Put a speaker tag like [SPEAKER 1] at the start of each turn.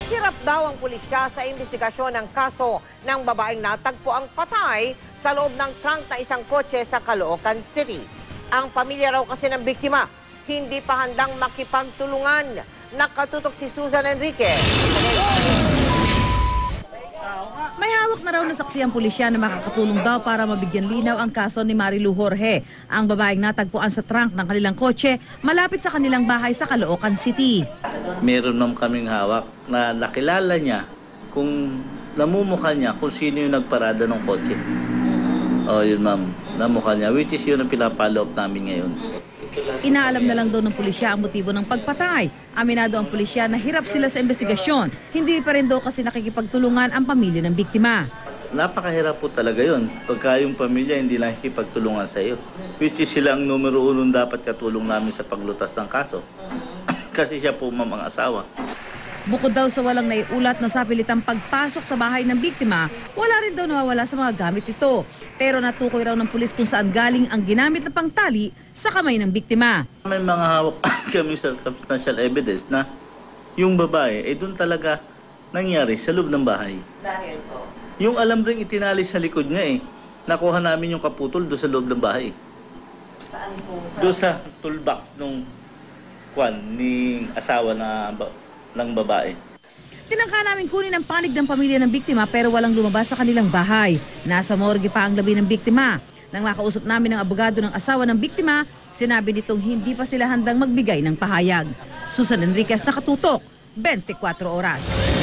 [SPEAKER 1] Hirap daw ang pulisya sa investigasyon ng kaso ng babaeng natagpo ang patay sa loob ng trunk na isang kotse sa Caloocan City. Ang pamilya raw kasi ng biktima hindi pa handang makipagtulungan. Nakatutok si Susan Enrique.
[SPEAKER 2] May hawak na raw na saksi ang pulisya na makakatulong daw para mabigyan linaw ang kaso ni Marilu Jorge, ang babaeng natagpuan sa trunk ng kanilang kotse malapit sa kanilang bahay sa Caloocan City.
[SPEAKER 3] Meron naman kaming hawak na nakilala niya kung namumukha niya kung sino yung nagparada ng kotse. Oh, yun ma'am, namukha niya, which is yun ang pinapollow up namin ngayon.
[SPEAKER 2] Inaalam na lang daw ng pulisya ang motibo ng pagpatay. Aminado ang pulisya na hirap sila sa investigasyon. Hindi pa rin daw kasi nakikipagtulungan ang pamilya ng biktima.
[SPEAKER 3] Napakahirap po talaga yun. Pagka yung pamilya hindi lang nakikipagtulungan sa iyo. Which is sila ang numero 1 dapat katulong namin sa paglutas ng kaso. Kasi siya po ma'am ang asawa.
[SPEAKER 2] Bukod daw sa walang naiulat na sapilitang pagpasok sa bahay ng biktima, wala rin daw nawawala sa mga gamit ito. Pero natukoy raw ng pulis kung saan galing ang ginamit na pangtali sa kamay ng biktima.
[SPEAKER 3] May mga hawak kami circumstantial evidence na yung babae ay doon talaga nangyari sa loob ng bahay.
[SPEAKER 1] Dahil po?
[SPEAKER 3] Yung alam ring itinali sa likod niya nakuha namin yung kaputol doon sa loob ng bahay.
[SPEAKER 1] Saan po?
[SPEAKER 3] Doon sa toolbox nung ni asawa ng babae.
[SPEAKER 2] Tinangka namin kunin ang panig ng pamilya ng biktima pero walang lumabas sa kanilang bahay. Nasa morgue pa ang labi ng biktima. Nang makausap namin ng abogado ng asawa ng biktima, sinabi nitong hindi pa sila handang magbigay ng pahayag. Susan Enriquez, Nakatutok, 24 Oras.